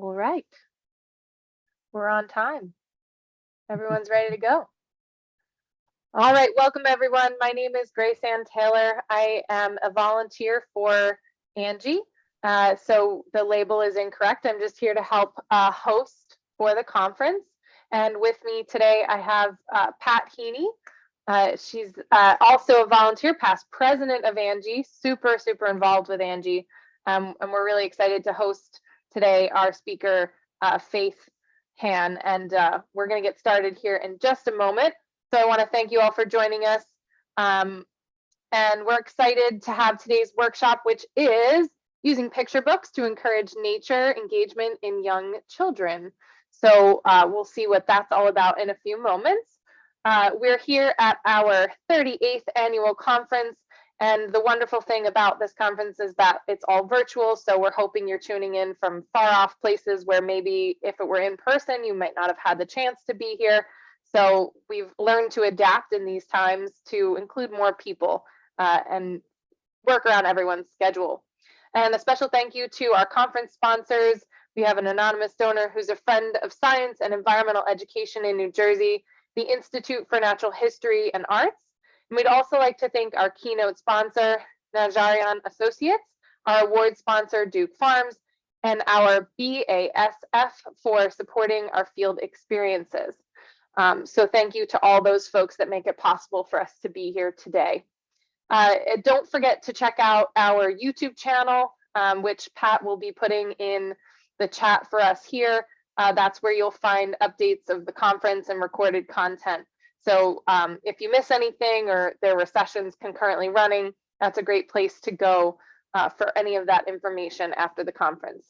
All right, we're on time. Everyone's ready to go. All right, welcome everyone. My name is Grace Ann Taylor. I am a volunteer for ANJEE. So the label is incorrect. I'm just here to help host for the conference. And with me today, I have Pat Heaney. She's also a volunteer, past president of ANJEE, super involved with ANJEE. And we're really excited to host today our speaker, Faith Hann. And we're going to get started here in just a moment. So I want to thank you all for joining us. And we're excited to have today's workshop, which is using picture books to encourage nature engagement in young children. So we'll see what that's all about in a few moments. We're here at our 38th annual conference. And the wonderful thing about this conference is that it's all virtual. So we're hoping you're tuning in from far off places where maybe if it were in person, you might not have had the chance to be here. So we've learned to adapt in these times to include more people and work around everyone's schedule. And a special thank you to our conference sponsors. We have an anonymous donor who's a friend of science and environmental education in New Jersey, the Institute for Natural History and Arts. And we'd also like to thank our keynote sponsor, Najarian Associates, our award sponsor, Duke Farms, and our BASF for supporting our field experiences. So thank you to all those folks that make it possible for us to be here today. Don't forget to check out our YouTube channel, which Pat will be putting in the chat for us here. That's where you'll find updates of the conference and recorded content. So if you miss anything or there were sessions concurrently running, that's a great place to go for any of that information after the conference.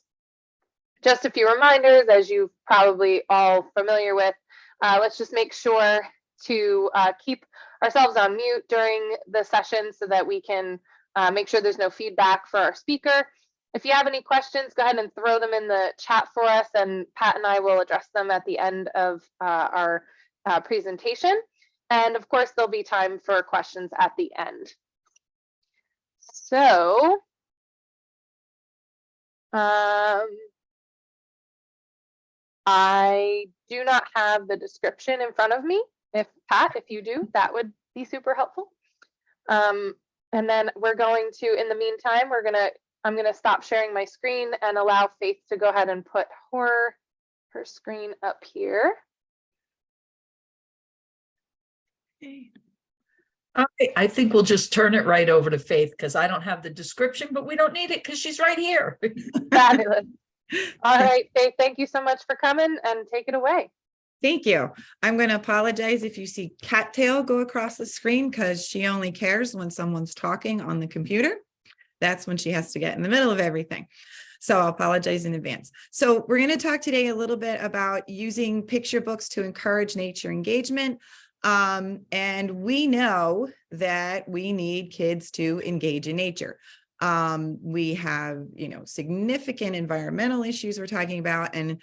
Just a few reminders, as you're probably all familiar with. Let's just make sure to keep ourselves on mute during the session so that we can make sure there's no feedback for our speaker. If you have any questions, go ahead and throw them in the chat for us, and Pat and I will address them at the end of our presentation. And of course, there'll be time for questions at the end. So, I do not have the description in front of me. If Pat, if you do, that would be super helpful. And then we're going to, in the meantime, I'm gonna stop sharing my screen and allow Faith to go ahead and put her screen up here. Okay. I think we'll just turn it right over to Faith because I don't have the description, but we don't need it because she's right here. Fabulous. All right, Faith, thank you so much for coming, and take it away. Thank you. I'm going to apologize if you see cattail go across the screen because she only cares when someone's talking on the computer. That's when she has to get in the middle of everything. So I'll apologize in advance. So we're going to talk today a little bit about using picture books to encourage nature engagement. And we know that we need kids to engage in nature. We have, significant environmental issues we're talking about, and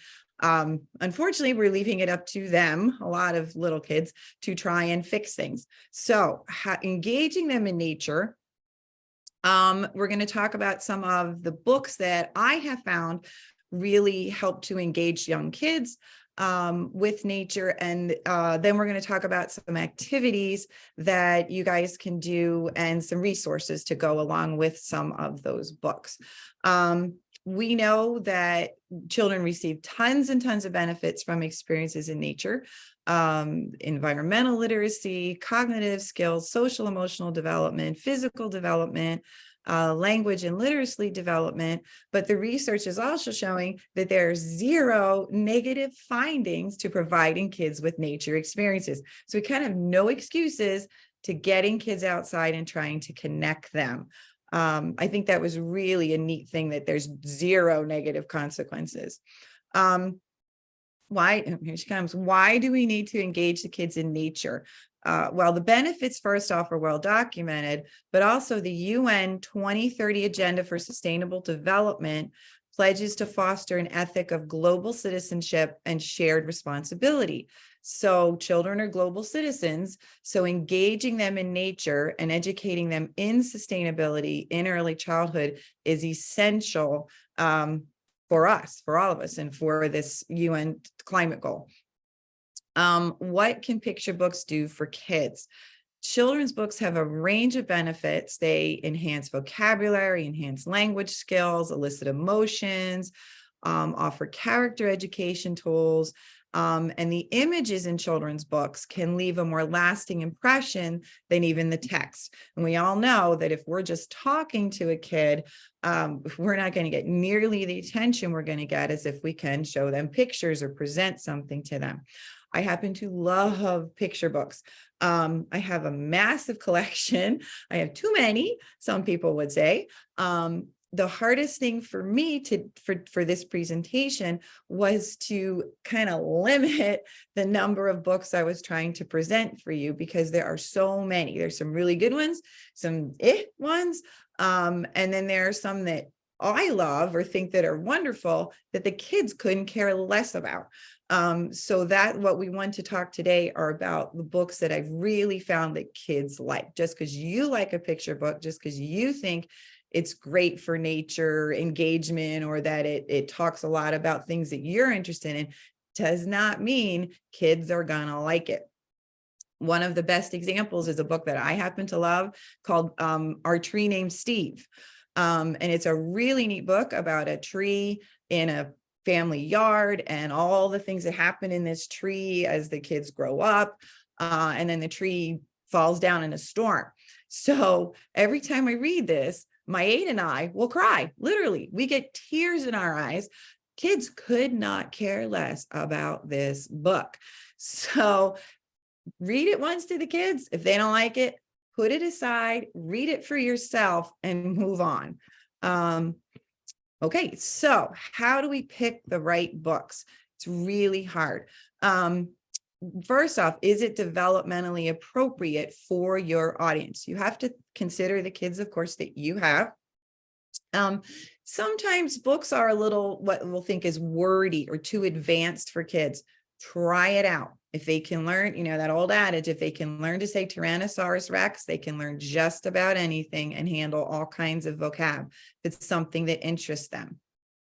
unfortunately, we're leaving it up to them, a lot of little kids, to try and fix things. So engaging them in nature, we're going to talk about some of the books that I have found really help to engage young kids with nature. And then we're going to talk about some activities that you guys can do and some resources to go along with some of those books. We know that children receive tons and tons of benefits from experiences in nature, environmental literacy, cognitive skills, social emotional development, physical development, language and literacy development, but the research is also showing that there's zero negative findings to providing kids with nature experiences. So we kind of have no excuses to getting kids outside and trying to connect them. I think that was really a neat thing, that there's zero negative consequences. Here she comes. Why do we need to engage the kids in nature? Well, the benefits, first off, are well documented, but also the UN 2030 Agenda for Sustainable Development pledges to foster an ethic of global citizenship and shared responsibility. So children are global citizens, so engaging them in nature and educating them in sustainability in early childhood is essential for us, for all of us, and for this UN climate goal. What can picture books do for kids? Children's books have a range of benefits. They enhance vocabulary, enhance language skills, elicit emotions, offer character education tools. And the images in children's books can leave a more lasting impression than even the text. And we all know that if we're just talking to a kid, we're not going to get nearly the attention we're going to get as if we can show them pictures or present something to them. I happen to love picture books. I have a massive collection. I have too many, some people would say. The hardest thing for me for this presentation was to kind of limit the number of books I was trying to present for you, because there are so many. There's some really good ones, some ones, and then there are some that I love or think that are wonderful that the kids couldn't care less about. So that what we want to talk today are about the books that I've really found that kids like. Just because you like a picture book, just because you think it's great for nature engagement, or that it talks a lot about things that you're interested in, does not mean kids are gonna like it. One of the best examples is a book that I happen to love called Our Tree Named Steve. And it's a really neat book about a tree in a family yard and all the things that happen in this tree as the kids grow up. And then the tree falls down in a storm. So every time I read this, my 8 and I will cry. Literally, we get tears in our eyes. Kids could not care less about this book. So read it once to the kids. If they don't like it, put it aside, read it for yourself, and move on. Okay, so how do we pick the right books? It's really hard. First off, is it developmentally appropriate for your audience? You have to consider the kids, of course, that you have. Sometimes books are a little, what we'll think is wordy or too advanced for kids. Try it out. If they can learn, that old adage, if they can learn to say Tyrannosaurus Rex, they can learn just about anything and handle all kinds of vocab. If it's something that interests them.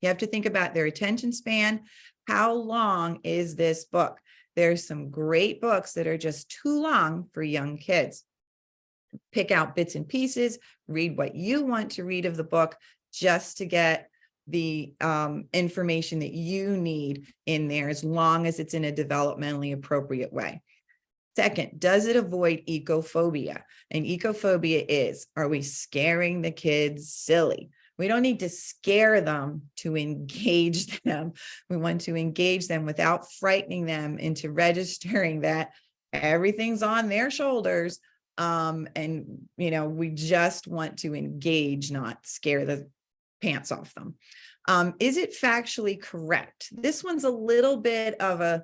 You have to think about their attention span. How long is this book? There's some great books that are just too long for young kids. Pick out bits and pieces, read what you want to read of the book, just to get the information that you need in there, as long as it's in a developmentally appropriate way. Second, does it avoid ecophobia? And ecophobia is, are we scaring the kids silly? We don't need to scare them to engage them. We want to engage them without frightening them into registering that everything's on their shoulders. And, we just want to engage, not scare the pants off them. Is it factually correct? This one's a little bit of a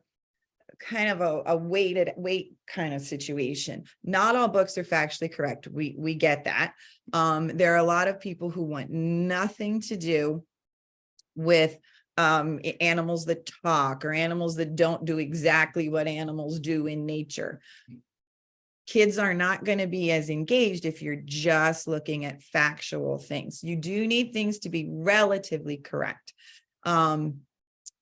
kind of a weight kind of situation. Not all books are factually correct. We get that. There are a lot of people who want nothing to do with animals that talk or animals that don't do exactly what animals do in nature. Kids are not going to be as engaged if you're just looking at factual things. You do need things to be relatively correct.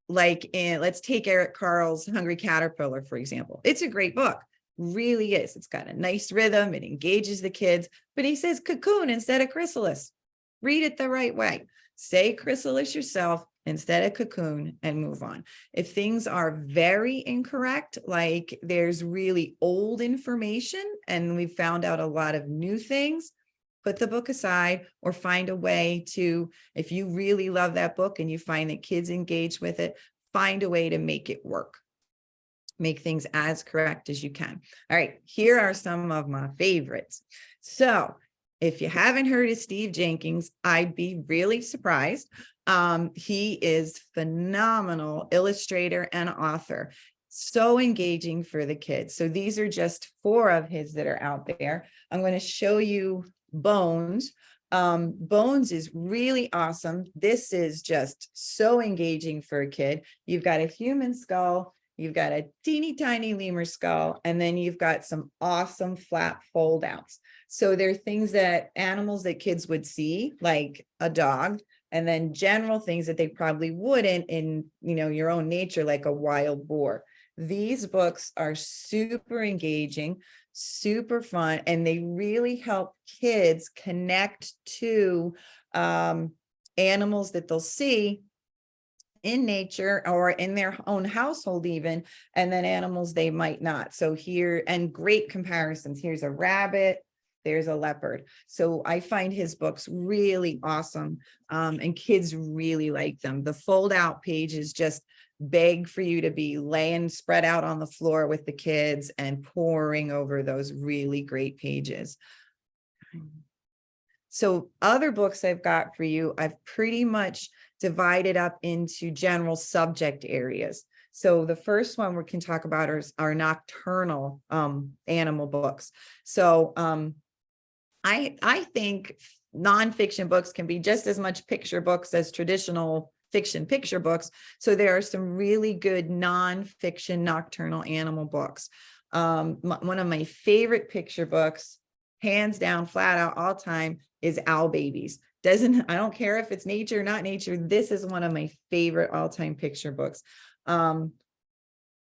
Let's take Eric Carle's Hungry Caterpillar, for example. It's a great book, really is. It's got a nice rhythm. It engages the kids, but he says cocoon instead of chrysalis. Read it the right way. Say chrysalis yourself instead of cocoon and move on. If things are very incorrect, like there's really old information and we found out a lot of new things, put the book aside or find a way to, if you really love that book and you find that kids engage with it, find a way to make it work. Make things as correct as you can. All right, here are some of my favorites. So if you haven't heard of Steve Jenkins, I'd be really surprised. He is phenomenal illustrator and author. So engaging for the kids. So these are just 4 of his that are out there. I'm going to show you Bones. Bones is really awesome. This is just so engaging for a kid. You've got a human skull, you've got a teeny tiny lemur skull, and then you've got some awesome flat fold outs. So there are things that animals that kids would see, like a dog, and then general things that they probably wouldn't in, your own nature, like a wild boar. These books are super engaging, super fun, and they really help kids connect to animals that they'll see in nature or in their own household even, and then animals they might not. So here, and great comparisons. Here's a rabbit, there's a leopard. So I find his books really awesome, and kids really like them. The fold out pages just beg for you to be laying spread out on the floor with the kids and poring over those really great pages. So other books I've got for you, I've pretty much divided up into general subject areas. So the first one we can talk about are nocturnal animal books. So I think nonfiction books can be just as much picture books as traditional fiction picture books. So there are some really good nonfiction nocturnal animal books. One of my favorite picture books, hands down, flat out, all time, is Owl Babies. I don't care if it's nature or not nature. This is one of my favorite all-time picture books. I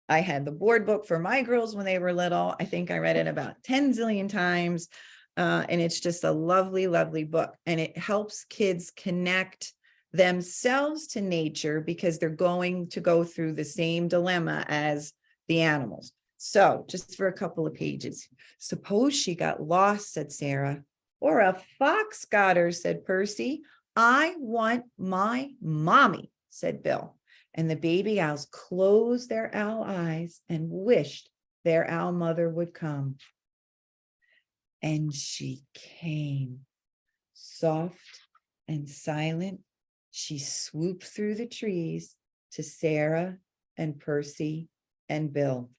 had the board book for my girls when they were little. I think I read it about 10 zillion times. And it's just a lovely, lovely book. And it helps kids connect themselves to nature because they're going to go through the same dilemma as the animals. So just for a couple of pages. Suppose she got lost, said Sarah. Or a fox got her, said Percy. I want my mommy, said Bill. And the baby owls closed their owl eyes and wished their owl mother would come. And she came, soft and silent. She swooped through the trees to Sarah and Percy and Bill.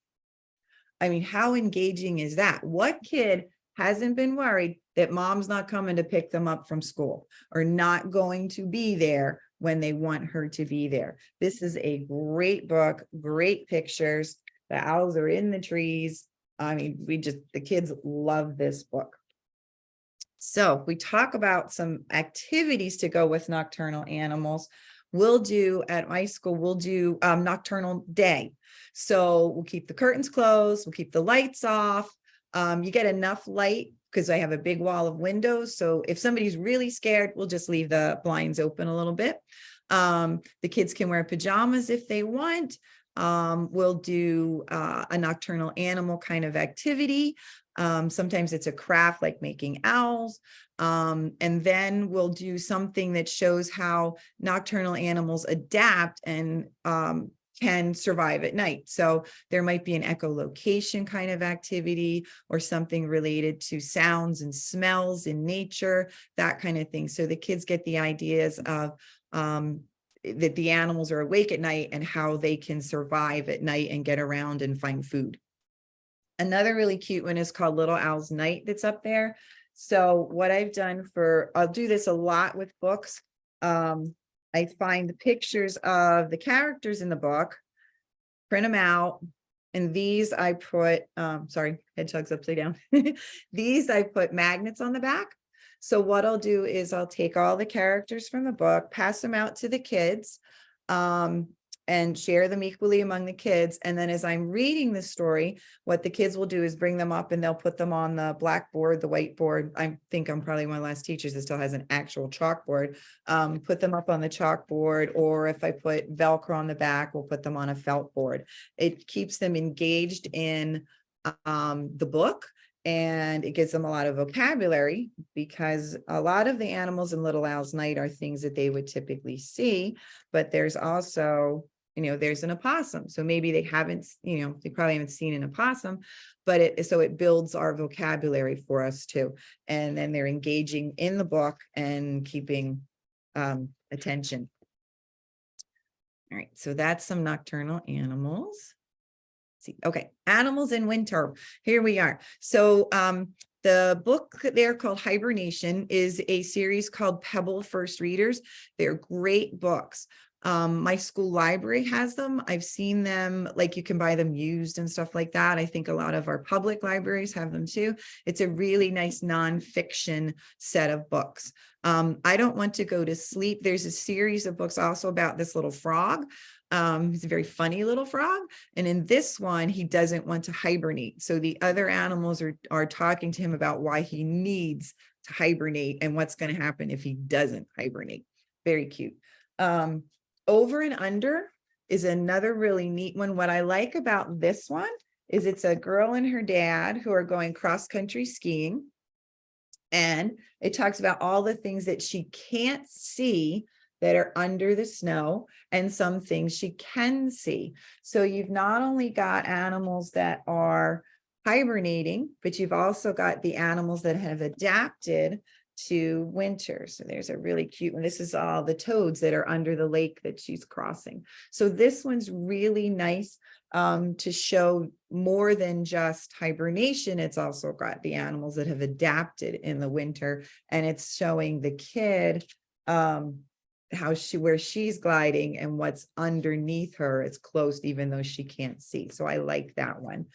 I mean, how engaging is that? What kid hasn't been worried that mom's not coming to pick them up from school or not going to be there when they want her to be there? This is a great book, great pictures. The owls are in the trees. I mean, the kids love this book. So we talk about some activities to go with nocturnal animals. At my school, we'll do nocturnal day. So we'll keep the curtains closed, we'll keep the lights off. You get enough light because I have a big wall of windows. So if somebody's really scared, we'll just leave the blinds open a little bit. The kids can wear pajamas if they want. We'll do a nocturnal animal kind of activity. Sometimes it's a craft like making owls. And then we'll do something that shows how nocturnal animals adapt and can survive at night. So there might be an echolocation kind of activity or something related to sounds and smells in nature, that kind of thing. So the kids get the ideas of that the animals are awake at night and how they can survive at night and get around and find food. Another really cute one is called Little Owl's Night that's up there. So what I've done I'll do this a lot with books. I find the pictures of the characters in the book, print them out, and these I put, hedgehog's upside down. These I put magnets on the back. So what I'll do is I'll take all the characters from the book, pass them out to the kids, and share them equally among the kids. And then as I'm reading the story, what the kids will do is bring them up and they'll put them on the blackboard, the whiteboard. I think I'm probably one of the last teachers that still has an actual chalkboard. Put them up on the chalkboard, or if I put Velcro on the back, we'll put them on a felt board. It keeps them engaged in the book, and it gives them a lot of vocabulary because a lot of the animals in Little Owl's Night are things that they would typically see, but there's also, there's an opossum. So maybe they haven't, they probably haven't seen an opossum, but it builds our vocabulary for us too. And then they're engaging in the book and keeping attention. All right, so that's some nocturnal animals. Okay, animals in winter. Here we are. So the book there called Hibernation is a series called Pebble First Readers. They're great books. My school library has them. I've seen them, like you can buy them used and stuff like that. I think a lot of our public libraries have them too. It's a really nice nonfiction set of books. I Don't Want to Go to Sleep. There's a series of books also about this little frog. He's a very funny little frog. And in this one, he doesn't want to hibernate. So the other animals are talking to him about why he needs to hibernate and what's going to happen if he doesn't hibernate. Very cute. Over and Under is another really neat one. What I like about this one is it's a girl and her dad who are going cross-country skiing. And it talks about all the things that she can't see that are under the snow and some things she can see. So you've not only got animals that are hibernating, but you've also got the animals that have adapted to winter. So there's a really cute one. This is all the toads that are under the lake that she's crossing. So this one's really nice to show more than just hibernation. It's also got the animals that have adapted in the winter, and it's showing the kid where she's gliding and what's underneath her. It's closed even though she can't see. So I like that one.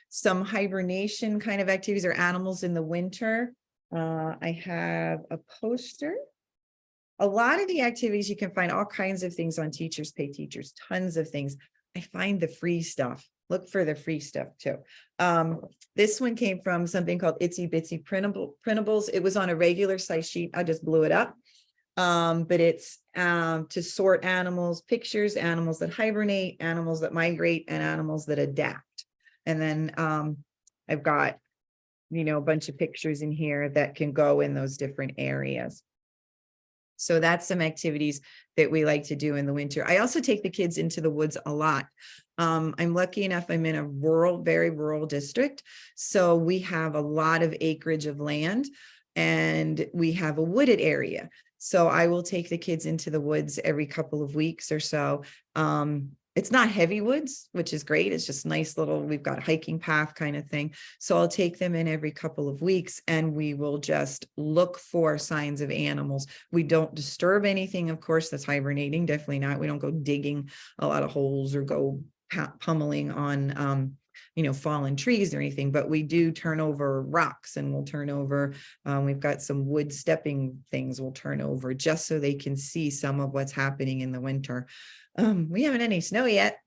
Some hibernation kind of activities or animals in the winter. I have a poster. A lot of the activities, you can find all kinds of things on Teachers Pay Teachers, tons of things. I find the free stuff. Look for the free stuff too. This one came from something called Itsy Bitsy Printables. It was on a regular size sheet. I just blew it up. But it's to sort animals, pictures, animals that hibernate, animals that migrate, and animals that adapt. And then I've got, a bunch of pictures in here that can go in those different areas. So that's some activities that we like to do in the winter. I also take the kids into the woods a lot. I'm lucky enough, I'm in a very rural district. So we have a lot of acreage of land and we have a wooded area. So I will take the kids into the woods every couple of weeks or so. It's not heavy woods, which is great. It's just nice little, we've got a hiking path kind of thing. So I'll take them in every couple of weeks and we will just look for signs of animals. We don't disturb anything, of course, that's hibernating. Definitely not. We don't go digging a lot of holes or go pummeling on, fallen trees or anything, but we do turn over rocks and we'll turn over, we've got some wood stepping things we'll turn over just so they can see some of what's happening in the winter. We haven't any snow yet,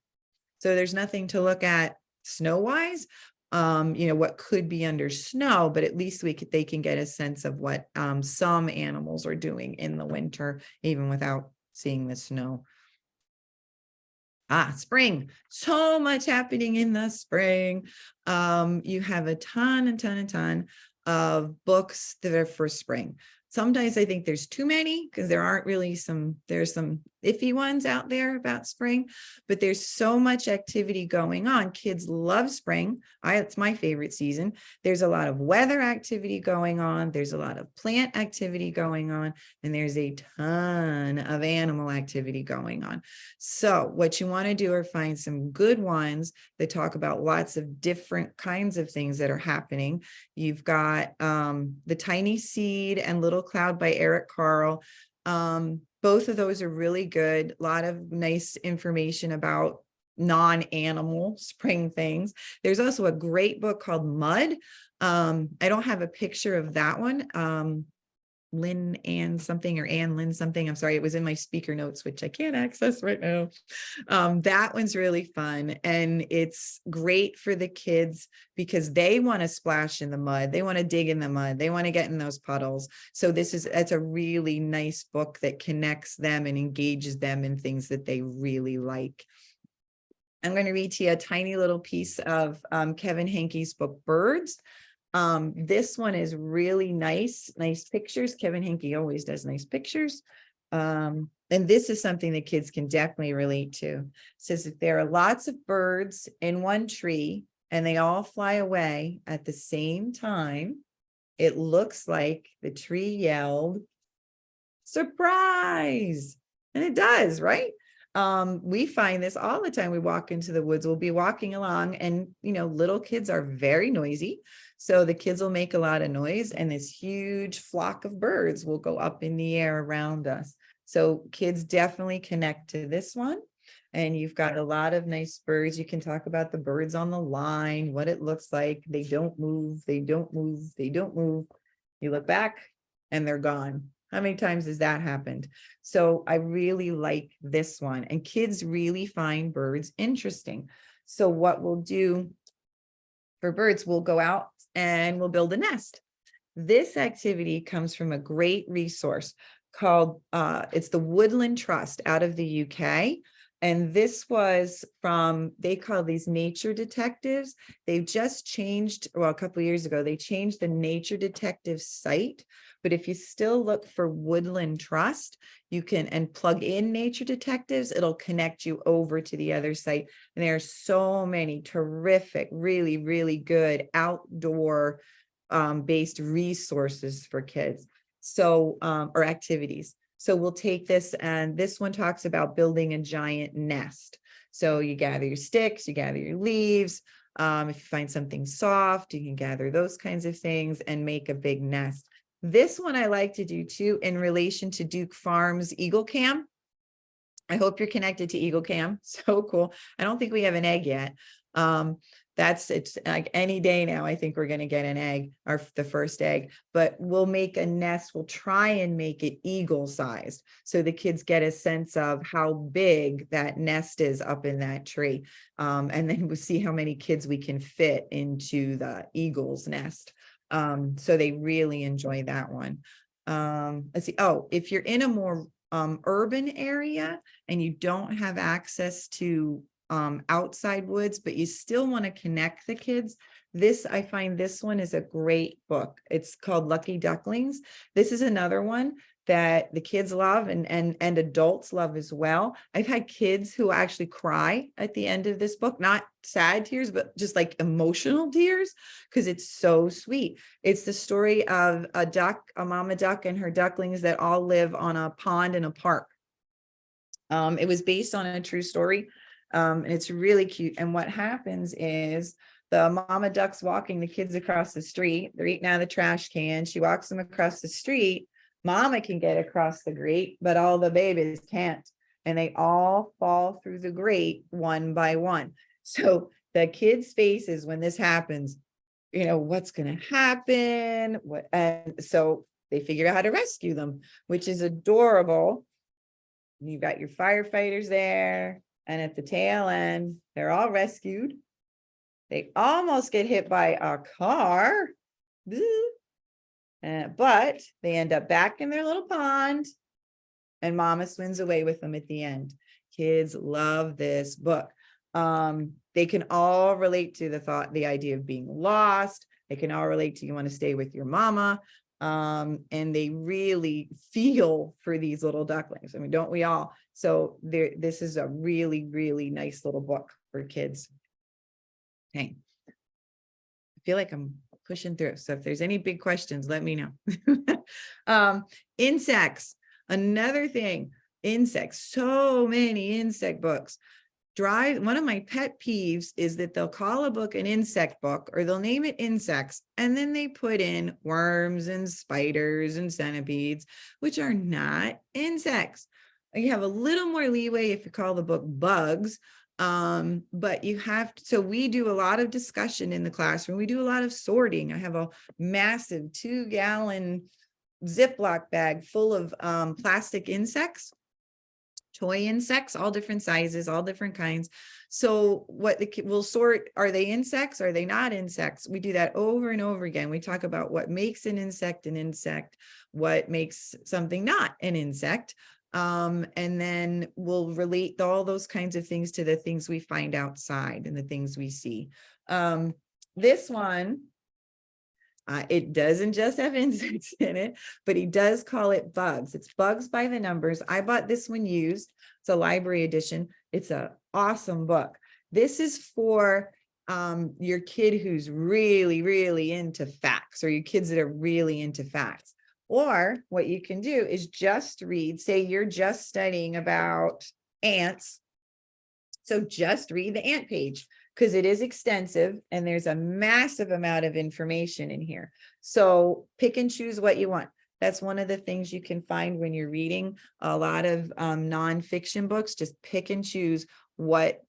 so there's nothing to look at snow wise, what could be under snow, but at least they can get a sense of what some animals are doing in the winter, even without seeing the snow. Spring, so much happening in the spring. You have a ton of books that are for spring. Sometimes I think there's too many because there aren't really there's some iffy ones out there about spring, but there's so much activity going on. Kids love spring. It's my favorite season. There's a lot of weather activity going on. There's a lot of plant activity going on, and there's a ton of animal activity going on. So what you want to do are find some good ones that talk about lots of different kinds of things that are happening. You've got The Tiny Seed and Little Cloud by Eric Carle. Both of those are really good. A lot of nice information about non-animal spring things. There's also a great book called Mud. I don't have a picture of that one. Lynn Ann something or Ann Lynn something. I'm sorry, it was in my speaker notes, which I can't access right now. That one's really fun. And it's great for the kids because they want to splash in the mud. They want to dig in the mud. They want to get in those puddles. So it's a really nice book that connects them and engages them in things that they really like. I'm going to read to you a tiny little piece of Kevin Henke's book, Birds. This one is really nice pictures. Kevin Henke always does nice pictures. And this is something that kids can definitely relate to. It says that there are lots of birds in one tree and they all fly away at the same time. It looks like the tree yelled, "Surprise!" And it does, right? We find this all the time. We walk into the woods, we'll be walking along and, little kids are very noisy. So the kids will make a lot of noise and this huge flock of birds will go up in the air around us. So kids definitely connect to this one. And you've got a lot of nice birds. You can talk about the birds on the line, what it looks like. They don't move, they don't move, they don't move. You look back and they're gone. How many times has that happened? So I really like this one, and kids really find birds interesting. So what we'll do for birds, we'll go out and we'll build a nest. This activity comes from a great resource called, it's the Woodland Trust out of the UK. And this was from, they call these nature detectives. They've just changed, well, a couple of years ago, they changed the nature detective site. But if you still look for Woodland Trust, you can, and plug in nature detectives, it'll connect you over to the other site. And there are so many terrific, really, really good outdoor based resources for kids. So, or activities. So we'll take this, and this one talks about building a giant nest. So you gather your sticks, you gather your leaves. If you find something soft, you can gather those kinds of things and make a big nest. This one I like to do too in relation to Duke Farms Eagle Cam. I hope you're connected to Eagle Cam. So cool. I don't think we have an egg yet. It's like any day now, I think we're going to get an egg, or the first egg, but we'll make a nest. We'll try and make it eagle sized, so the kids get a sense of how big that nest is up in that tree. And then we'll see how many kids we can fit into the eagle's nest. So they really enjoy that one. Let's see. Oh, if you're in a more urban area and you don't have access to outside woods, but you still want to connect the kids, I find this one is a great book. It's called Lucky Ducklings. This is another one that the kids love and adults love as well. I've had kids who actually cry at the end of this book, not sad tears, but just like emotional tears, because it's so sweet. It's the story of a mama duck and her ducklings that all live on a pond in a park. It was based on a true story. And it's really cute. And what happens is the mama duck's walking the kids across the street. They're eating out of the trash can. She walks them across the street. Mama can get across the grate, but all the babies can't. And they all fall through the grate one by one. So the kids' faces when this happens, what's going to happen? And so they figure out how to rescue them, which is adorable. You've got your firefighters there. And at the tail end, they're all rescued. They almost get hit by a car, but they end up back in their little pond, and mama swims away with them at the end. Kids love this book. They can all relate to the idea of being lost. They can all relate to you want to stay with your mama. And they really feel for these little ducklings. I mean, don't we all? So this is a really, really nice little book for kids. Okay. I feel like I'm pushing through. So if there's any big questions, let me know. Insects, another thing, insects, so many insect books. One of my pet peeves is that they'll call a book an insect book, or they'll name it insects, and then they put in worms and spiders and centipedes, which are not insects. You have a little more leeway if you call the book bugs, but you have to, so we do a lot of discussion in the classroom. We do a lot of sorting. I have a massive 2-gallon Ziploc bag full of plastic toy insects, all different sizes, all different kinds. So we'll sort, are they insects? Are they not insects? We do that over and over again. We talk about what makes an insect, what makes something not an insect. And then we'll relate all those kinds of things to the things we find outside and the things we see. This one, it doesn't just have insects in it, but he does call it bugs. It's Bugs by the Numbers. I bought this one used. It's a library edition. It's an awesome book. This is for your kid who's really, really into facts, or your kids that are really into facts. Or what you can do is just read, say you're just studying about ants. So just read the ant page, because it is extensive and there's a massive amount of information in here. So pick and choose what you want. That's one of the things you can find when you're reading a lot of nonfiction books. Just pick and choose what,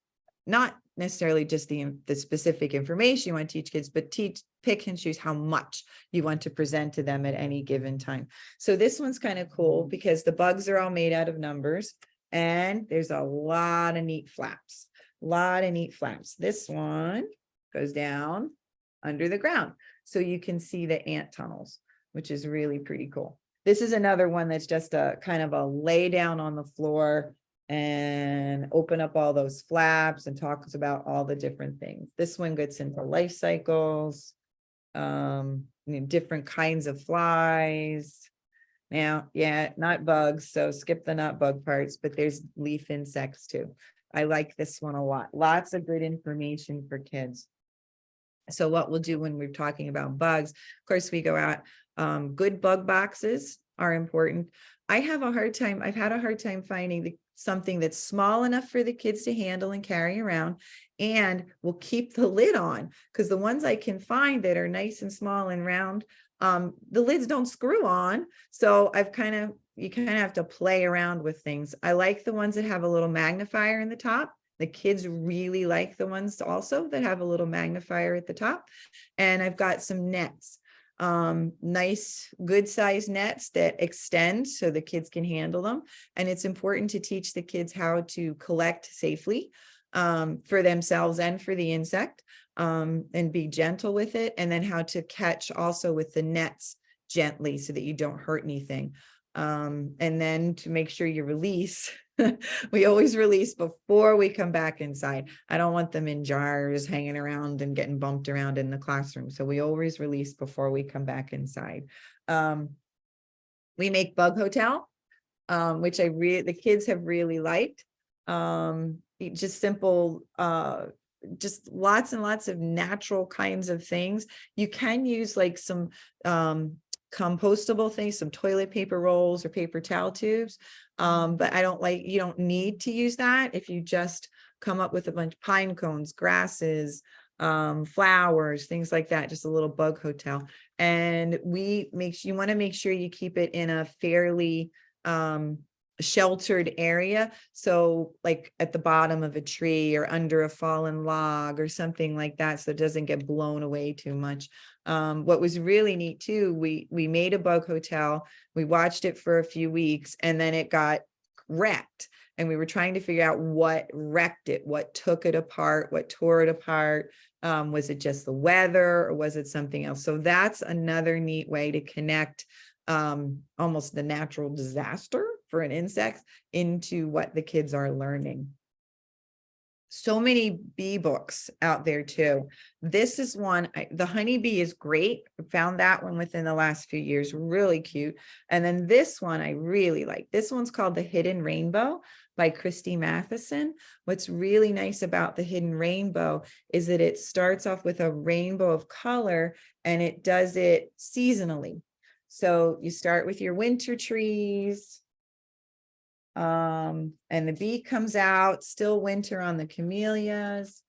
not necessarily just the specific information you want to teach kids, but pick and choose how much you want to present to them at any given time. So this one's kind of cool because the bugs are all made out of numbers, and there's a lot of neat flaps. This one goes down under the ground, so you can see the ant tunnels, which is really pretty cool. This is another one that's just a kind of a lay down on the floor and open up all those flaps and talks about all the different things. This one gets into life cycles, different kinds of flies. Now, yeah, not bugs, so skip the not bug parts, but there's leaf insects too. I like this one a lot. Lots of good information for kids. So what we'll do when we're talking about bugs, of course, we go out, good bug boxes are important. I've had a hard time finding something that's small enough for the kids to handle and carry around, and will keep the lid on, because the ones I can find that are nice and small and round, the lids don't screw on. So you kind of have to play around with things. I like the ones that have a little magnifier in the top. The kids really like the ones also that have a little magnifier at the top. And I've got some nets, nice, good size nets that extend so the kids can handle them. And it's important to teach the kids how to collect safely, for themselves and for the insect, and be gentle with it. And then how to catch also with the nets gently so that you don't hurt anything. And then to make sure you release, we always release before we come back inside. I don't want them in jars hanging around and getting bumped around in the classroom. So we always release before we come back inside. We make Bug Hotel, which the kids have really liked. Just simple, just lots and lots of natural kinds of things. You can use like some compostable things, some toilet paper rolls or paper towel tubes. But you don't need to use that if you just come up with a bunch of pine cones, grasses, flowers, things like that, just a little bug hotel. And you want to make sure you keep it in a fairly sheltered area. So like at the bottom of a tree or under a fallen log or something like that, so it doesn't get blown away too much. What was really neat too, we made a bug hotel, we watched it for a few weeks, and then it got wrecked. And we were trying to figure out what wrecked it, what took it apart, what tore it apart. Was it just the weather or was it something else? So that's another neat way to connect almost the natural disaster for an insect into what the kids are learning. So many bee books out there too. This is one, the honeybee is great. I found that one within the last few years, really cute. And then this one I really like. This one's called The Hidden Rainbow by Christy Matheson. What's really nice about The Hidden Rainbow is that it starts off with a rainbow of color and it does it seasonally. So you start with your winter trees, and the bee comes out, still winter on the camellias.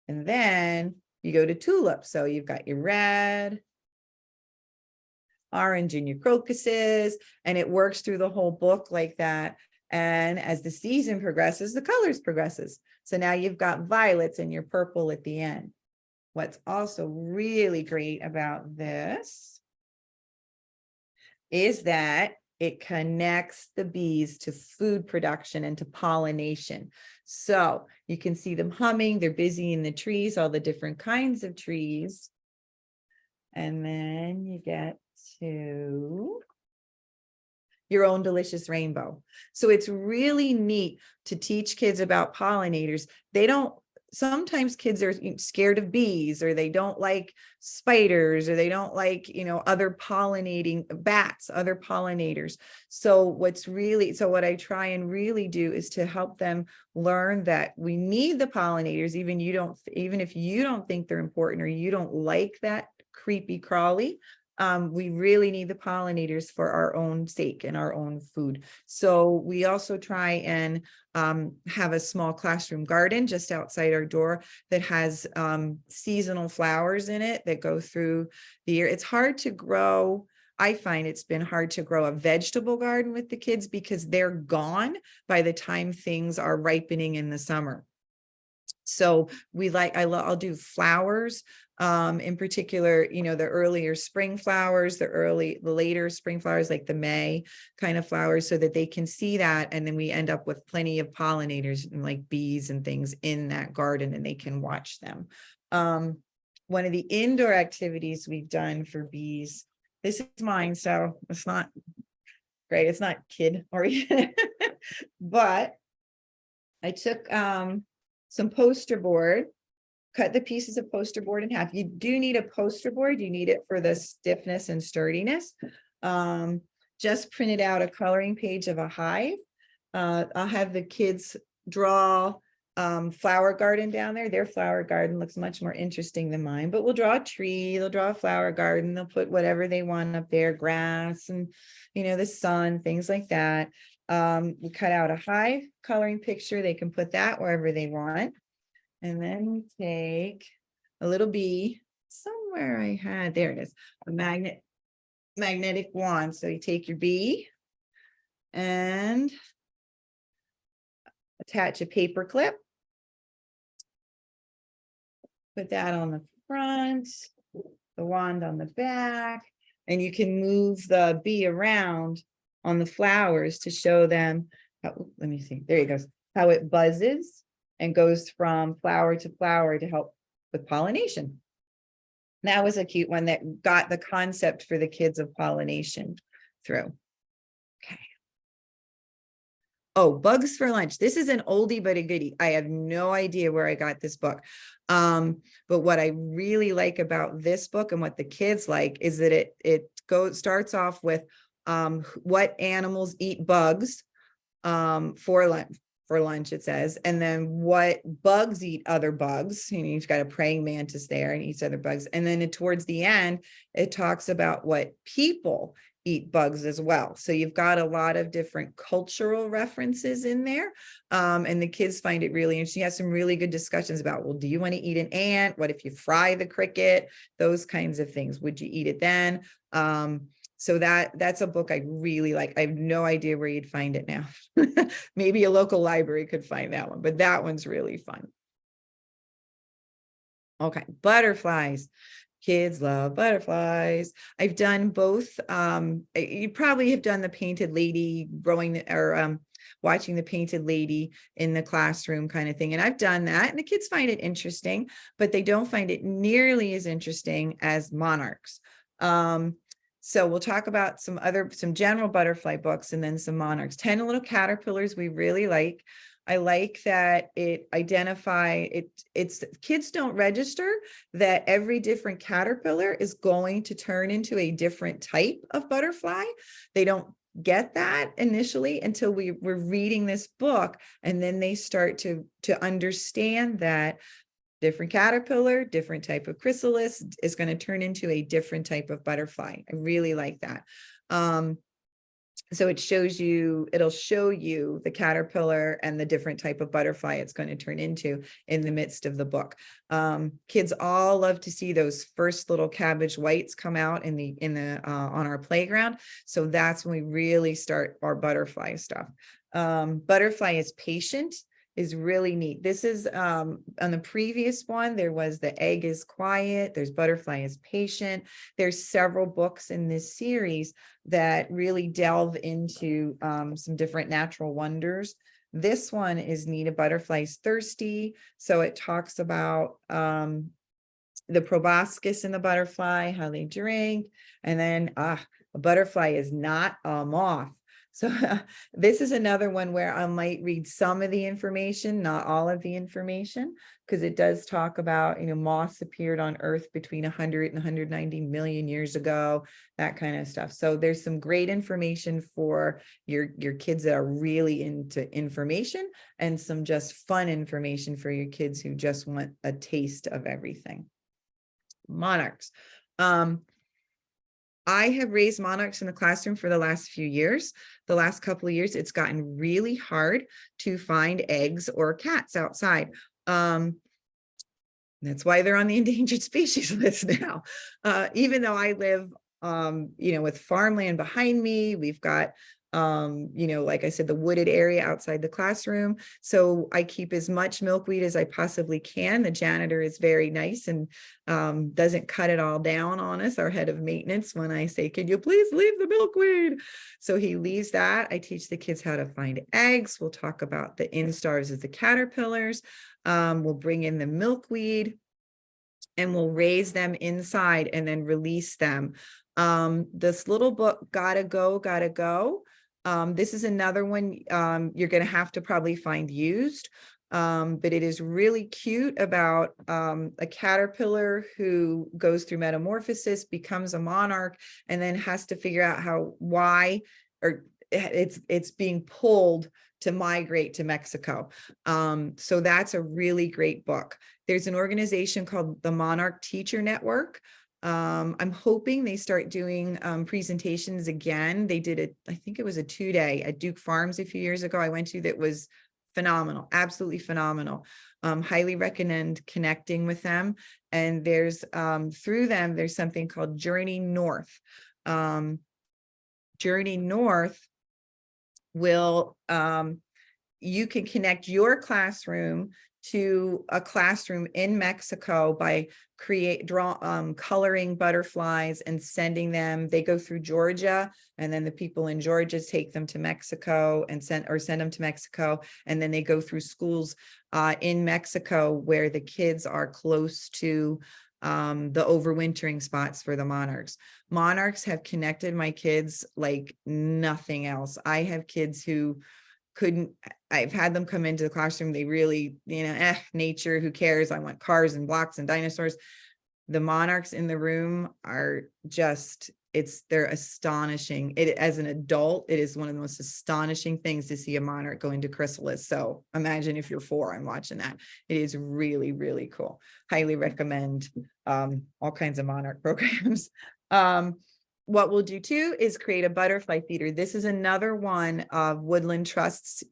And then you go to tulips. So you've got your red, orange, and your crocuses, and it works through the whole book like that. And as the season progresses, the colors progresses. So now you've got violets and your purple at the end. What's also really great about this is that it connects the bees to food production and to pollination. So you can see them humming, they're busy in the trees, all the different kinds of trees. And then you get to your own delicious rainbow. So it's really neat to teach kids about pollinators. Sometimes kids are scared of bees, or they don't like spiders, or they don't like, other pollinating bats, other pollinators. So what I try and really do is to help them learn that we need the pollinators, even if you don't think they're important or you don't like that creepy crawly. We really need the pollinators for our own sake and our own food. So we also try and have a small classroom garden just outside our door that has seasonal flowers in it that go through the year. It's hard to grow I find it's been hard to grow a vegetable garden with the kids because they're gone by the time things are ripening in the summer. So I'll do flowers, in particular, the earlier spring flowers, the later spring flowers, like the May kind of flowers, so that they can see that. And then we end up with plenty of pollinators and like bees and things in that garden, and they can watch them. One of the indoor activities we've done for bees, this is mine, so it's not great. It's not kid oriented, but I took, some poster board, cut the pieces of poster board in half. You do need a poster board. You need it for the stiffness and sturdiness. Just printed out a coloring page of a hive. I'll have the kids draw flower garden down there. Their flower garden looks much more interesting than mine, but we'll draw a tree, they'll draw a flower garden, they'll put whatever they want up there, grass and, the sun, things like that. We cut out a hive coloring picture. They can put that wherever they want. And then we take a little bee somewhere there it is, a magnetic wand. So you take your bee and attach a paper clip. Put that on the front, the wand on the back, and you can move the bee around on the flowers to show them how, let me see, there he goes, how it buzzes and goes from flower to flower to help with pollination. That was a cute one that got the concept for the kids of pollination through. Okay. Oh, Bugs for Lunch. This is an oldie but a goodie. I have no idea where I got this book. But what I really like about this book and what the kids like is that it starts off with what animals eat bugs for lunch, it says, and then what bugs eat other bugs. You've got a praying mantis there and eats other bugs. And then towards the end, it talks about what people eat bugs as well. So you've got a lot of different cultural references in there. And the kids find it really interesting. She has some really good discussions about, well, do you want to eat an ant? What if you fry the cricket? Those kinds of things. Would you eat it then? So that's a book I really like. I have no idea where you'd find it now. Maybe a local library could find that one, but that one's really fun. Okay, butterflies. Kids love butterflies. I've done both. You probably have done the painted lady watching the painted lady in the classroom kind of thing. And I've done that, and the kids find it interesting, but they don't find it nearly as interesting as monarchs. So we'll talk about some general butterfly books and then some monarchs. 10 Little Caterpillars we really like. I like that it's kids don't register that every different caterpillar is going to turn into a different type of butterfly. They don't get that initially until we're reading this book, and then they start to understand that different caterpillar, different type of chrysalis is going to turn into a different type of butterfly. I really like that. So it'll show you the caterpillar and the different type of butterfly it's going to turn into in the midst of the book. Kids all love to see those first little cabbage whites come out on our playground. So that's when we really start our butterfly stuff. Butterfly is patient is really neat. This is on the previous one, there was The Egg is Quiet, there's Butterfly is Patient. There's several books in this series that really delve into some different natural wonders. This one is neat. A Butterfly is Thirsty. So it talks about the proboscis in the butterfly, how they drink. And then a butterfly is not a moth. So this is another one where I might read some of the information, not all of the information, because it does talk about, moths appeared on Earth between 100 and 190 million years ago, that kind of stuff. So there's some great information for your kids that are really into information, and some just fun information for your kids who just want a taste of everything. Monarchs. I have raised monarchs in the classroom for the last few years. The last couple of years, it's gotten really hard to find eggs or cats outside. That's why they're on the endangered species list now. Even though I live with farmland behind me. We've got, like I said, the wooded area outside the classroom. So I keep as much milkweed as I possibly can. The janitor is very nice and doesn't cut it all down on us, our head of maintenance, when I say, can you please leave the milkweed? So he leaves that. I teach the kids how to find eggs. We'll talk about the instars of the caterpillars. We'll bring in the milkweed and we'll raise them inside and then release them. This little book, Gotta Go. This is another one you're going to have to probably find used, but it is really cute about a caterpillar who goes through metamorphosis, becomes a monarch, and then has to figure out why it's being pulled to migrate to Mexico. So that's a really great book. There's an organization called the Monarch Teacher Network. I'm hoping they start doing presentations again. They did it, I think it was a 2-day at Duke Farms a few years ago. I went to that was phenomenal, absolutely phenomenal. Highly recommend connecting with them. And there's through them, there's something called Journey North. Journey North will you can connect your classroom to a classroom in Mexico by coloring butterflies and sending them. They go through Georgia, and then the people in Georgia take them to Mexico and send them to Mexico, and then they go through schools in Mexico where the kids are close to the overwintering spots for the monarchs. Monarchs have connected my kids like nothing else. I have kids who I've had them come into the classroom. They really, nature, who cares? I want cars and blocks and dinosaurs. The monarchs in the room are just, they're astonishing. As an adult, it is one of the most astonishing things to see a monarch go into chrysalis. So imagine if you're 4 and watching that. It is really, really cool. Highly recommend all kinds of monarch programs. What we'll do too is create a butterfly feeder. This is another one of Woodland Trust's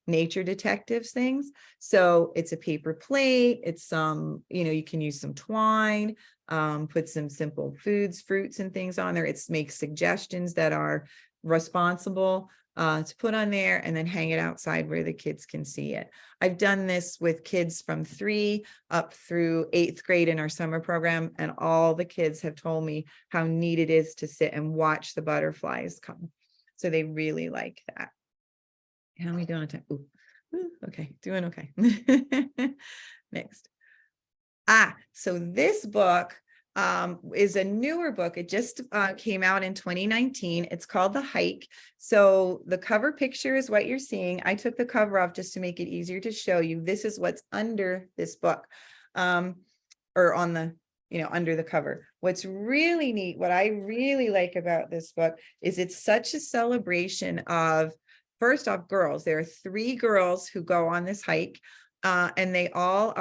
nature detectives things. So it's a paper plate. It's you can use some twine, put some simple foods, fruits and things on there. It makes suggestions that are responsible to put on there, and then hang it outside where the kids can see it. I've done this with kids from 3 up through 8th grade in our summer program, and all the kids have told me how neat it is to sit and watch the butterflies come. So they really like that. How are we doing on time? Ooh, okay, doing okay. Next. So this book is a newer book. It just came out in 2019. It's called The Hike. So the cover picture is what you're seeing. I took the cover off just to make it easier to show you. This is what's under this book, or on the, under the cover. What's really neat, what I really like about this book is it's such a celebration of, first off, girls. There are 3 girls who go on this hike. And they all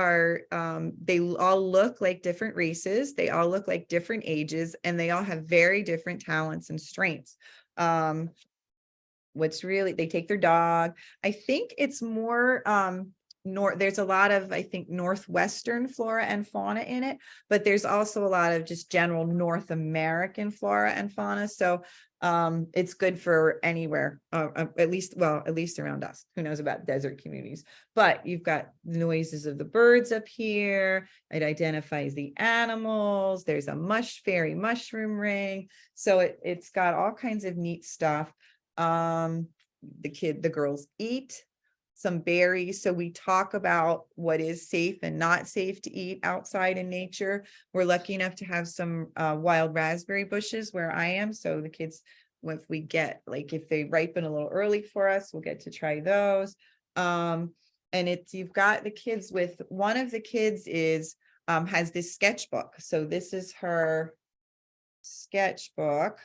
look like different races. They all look like different ages, and they all have very different talents and strengths. They take their dog. I think it's more, there's a lot of, I think, Northwestern flora and fauna in it, but there's also a lot of just general North American flora and fauna. So it's good for anywhere, at least around us. Who knows about desert communities? But you've got the noises of the birds up here. It identifies the animals. There's a fairy mushroom ring. So it's got all kinds of neat stuff. The girls eat some berries. So we talk about what is safe and not safe to eat outside in nature. We're lucky enough to have some wild raspberry bushes where I am. So the kids, if they ripen a little early for us, we'll get to try those. And you've got the kids with, one of the kids has this sketchbook. So this is her sketchbook.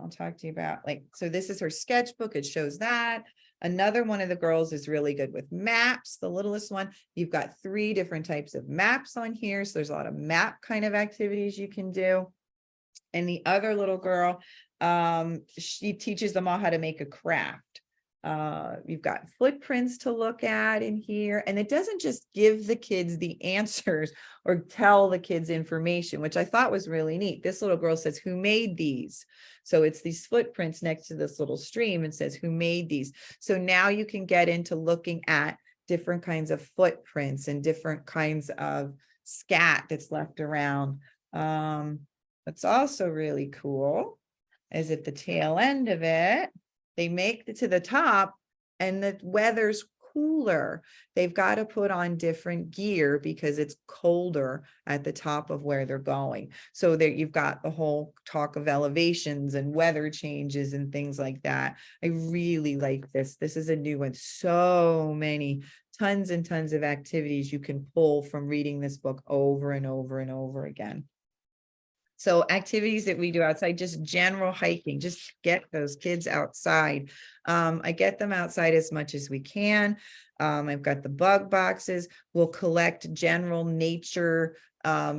I'll talk to you about so this is her sketchbook. It shows that. Another one of the girls is really good with maps. The littlest one, you've got 3 different types of maps on here. So there's a lot of map kind of activities you can do. And the other little girl, she teaches them all how to make a craft. You've got footprints to look at in here, and it doesn't just give the kids the answers or tell the kids information, which I thought was really neat. This little girl says, who made these? So it's these footprints next to this little stream and says, who made these? So now you can get into looking at different kinds of footprints and different kinds of scat that's left around. What's also really cool is at the tail end of it, they make it to the top and the weather's cooler. They've got to put on different gear because it's colder at the top of where they're going. So there you've got the whole talk of elevations and weather changes and things like that. I really like this. This is a new one. So many, tons and tons of activities you can pull from reading this book over and over and over again. So activities that we do outside, just general hiking, just get those kids outside. I get them outside as much as we can. I've got the bug boxes. We'll collect general nature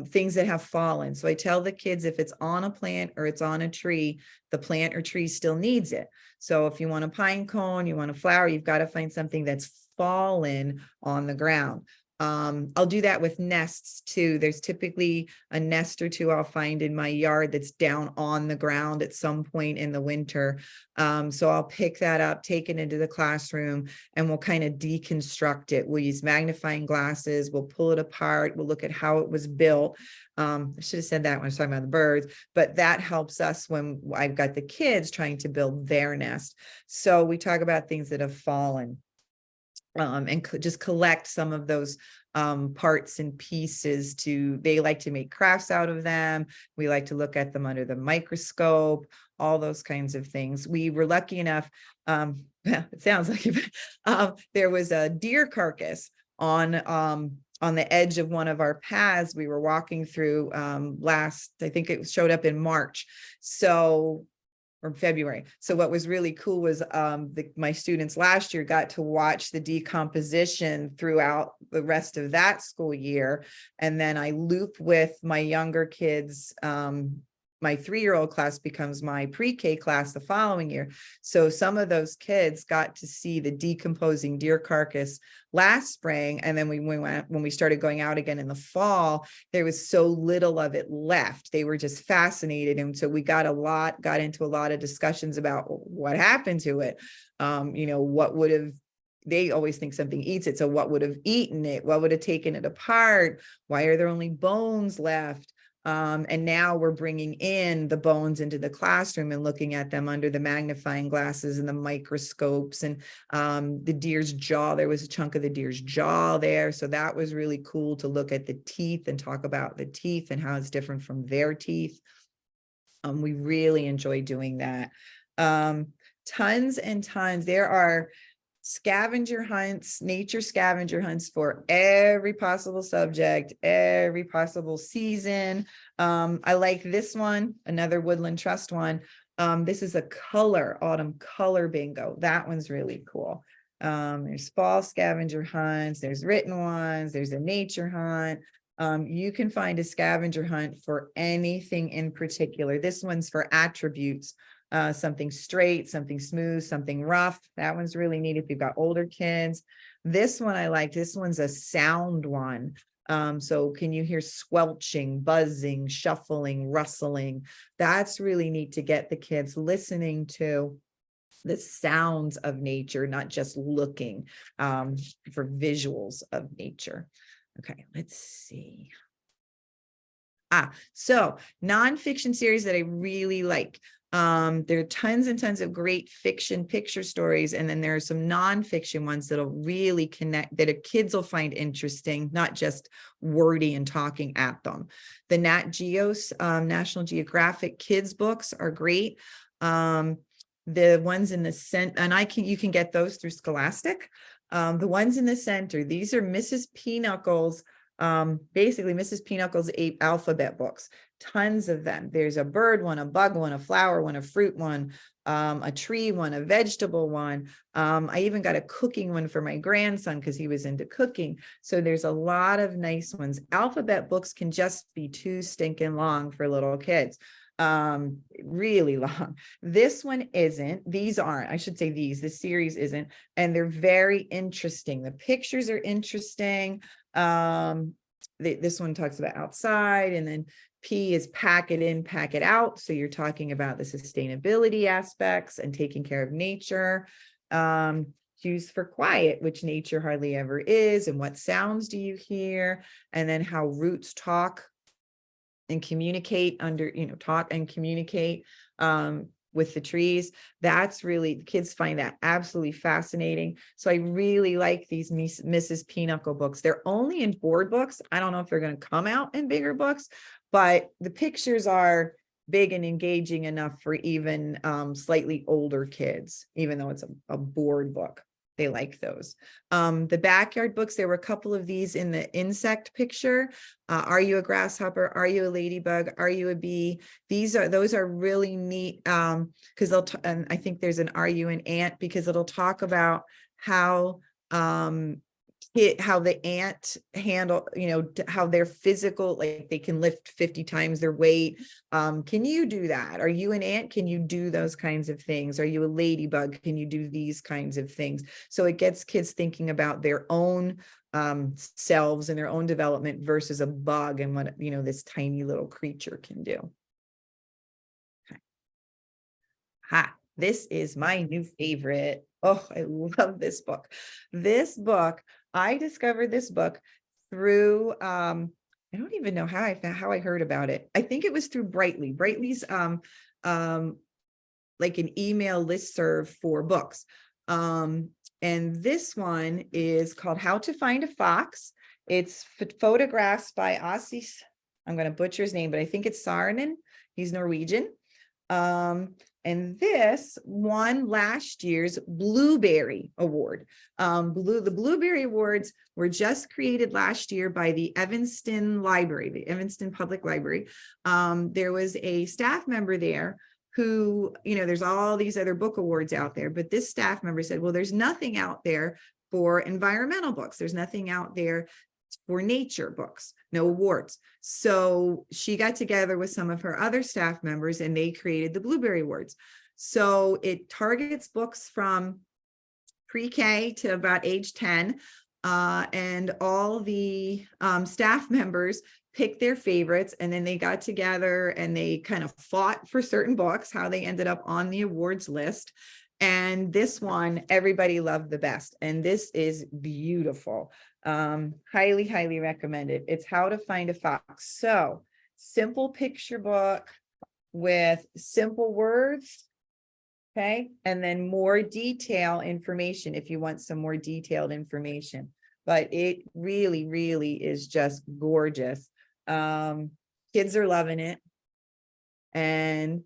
things that have fallen. So I tell the kids if it's on a plant or it's on a tree, the plant or tree still needs it. So if you want a pine cone, you want a flower, you've got to find something that's fallen on the ground. I'll do that with nests too. There's typically a nest or two I'll find in my yard that's down on the ground at some point in the winter. So I'll pick that up, take it into the classroom, and we'll kind of deconstruct it. We'll use magnifying glasses, we'll pull it apart, we'll look at how it was built. I should have said that when I was talking about the birds, but that helps us when I've got the kids trying to build their nest. So we talk about things that have fallen. And just collect some of those parts and pieces they like to make crafts out of them. We like to look at them under the microscope, all those kinds of things. We were lucky enough, it sounds like there was a deer carcass on the edge of one of our paths we were walking through I think it showed up in March. Or February. So what was really cool was my students last year got to watch the decomposition throughout the rest of that school year. And then I loop with my younger kids. My 3-year-old class becomes my pre-K class the following year. So some of those kids got to see the decomposing deer carcass last spring. And then when we started going out again in the fall, there was so little of it left. They were just fascinated. And so we got into a lot of discussions about what happened to it. What would have, they always think something eats it. So what would have eaten it? What would have taken it apart? Why are there only bones left? And now we're bringing in the bones into the classroom and looking at them under the magnifying glasses and the microscopes and the deer's jaw. There was a chunk of the deer's jaw there. So that was really cool to look at the teeth and talk about the teeth and how it's different from their teeth. We really enjoy doing that. Tons and tons. There are scavenger hunts, nature scavenger hunts for every possible subject, every possible season. I like this one, another Woodland Trust one. This is a autumn color bingo. That one's really cool. There's fall scavenger hunts, there's written ones, there's a nature hunt. You can find a scavenger hunt for anything in particular. This one's for attributes. Something straight, something smooth, something rough. That one's really neat if you've got older kids. This one I like. This one's a sound one. So can you hear squelching, buzzing, shuffling, rustling? That's really neat to get the kids listening to the sounds of nature, not just looking for visuals of nature. Okay, let's see. So nonfiction series that I really like. There are tons and tons of great fiction picture stories. And then there are some nonfiction ones that'll really connect, that kids will find interesting, not just wordy and talking at them. The Nat Geo's National Geographic kids books are great. The ones in the center, and you can get those through Scholastic. The ones in the center, these are Mrs. Pinocchle's, basically Mrs. Pinocchle's 8 alphabet books. Tons of them. There's a bird one, a bug one, a flower one, a fruit one, a tree one, a vegetable one. I even got a cooking one for my grandson because he was into cooking. So there's a lot of nice ones. Alphabet books can just be too stinking long for little kids. really long. This one isn't. These aren't. I should say these. This series isn't, and they're very interesting. The pictures are interesting. This one talks about outside, and then P is pack it in, pack it out. So you're talking about the sustainability aspects and taking care of nature. Cues for quiet, which nature hardly ever is, and what sounds do you hear, and then how roots talk and communicate talk and communicate with the trees. That's really, the kids find that absolutely fascinating. So I really like these Mrs. Pinochle books. They're only in board books. I don't know if they're going to come out in bigger books, but the pictures are big and engaging enough for even slightly older kids, even though it's a board book. They like those. The backyard books, there were a couple of these in the insect picture. Are you a grasshopper? Are you a ladybug? Are you a bee? Those are really neat because and I think there's an Are you an ant, because it'll talk about how the ant handle, how they're physical, like they can lift 50 times their weight. Can you do that? Are you an ant? Can you do those kinds of things? Are you a ladybug? Can you do these kinds of things? So it gets kids thinking about their own selves and their own development versus a bug and what, this tiny little creature can do. Okay. This is my new favorite. Oh, I love this book. I discovered this book through, I don't even know how I heard about it. I think it was through Brightly. Brightly's like an email listserv for books. And this one is called How to Find a Fox. It's photographs by Ossi, I'm going to butcher his name, but I think it's Saarinen. He's Norwegian. And this won last year's Blueberry Award. The Blueberry Awards were just created last year by the Evanston Library, the Evanston Public Library. There was a staff member there who, there's all these other book awards out there, but this staff member said, well, there's nothing out there for environmental books. There's nothing out there for nature books, no awards. So she got together with some of her other staff members and they created the Blueberry Awards. So it targets books from pre-K to about age 10. And all the staff members picked their favorites, and then they got together and they kind of fought for certain books, how they ended up on the awards list. And this one, everybody loved the best. And this is beautiful. Highly, highly recommended. It's How to Find a Fox. So simple picture book with simple words. Okay. And then more detail information if you want some more detailed information. But it really, really is just gorgeous. Kids are loving it. And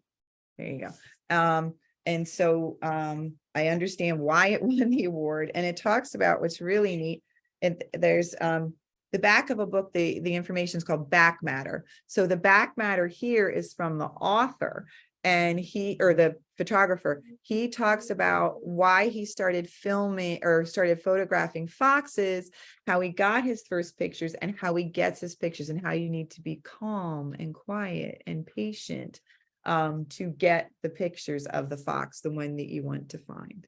there you go. And so I understand why it won the award. And it talks about what's really neat. And there's the back of a book, the information is called back matter. So the back matter here is from the author, and the photographer, he talks about why he started filming or started photographing foxes, how he got his first pictures and how he gets his pictures, and how you need to be calm and quiet and patient to get the pictures of the fox, the one that you want to find.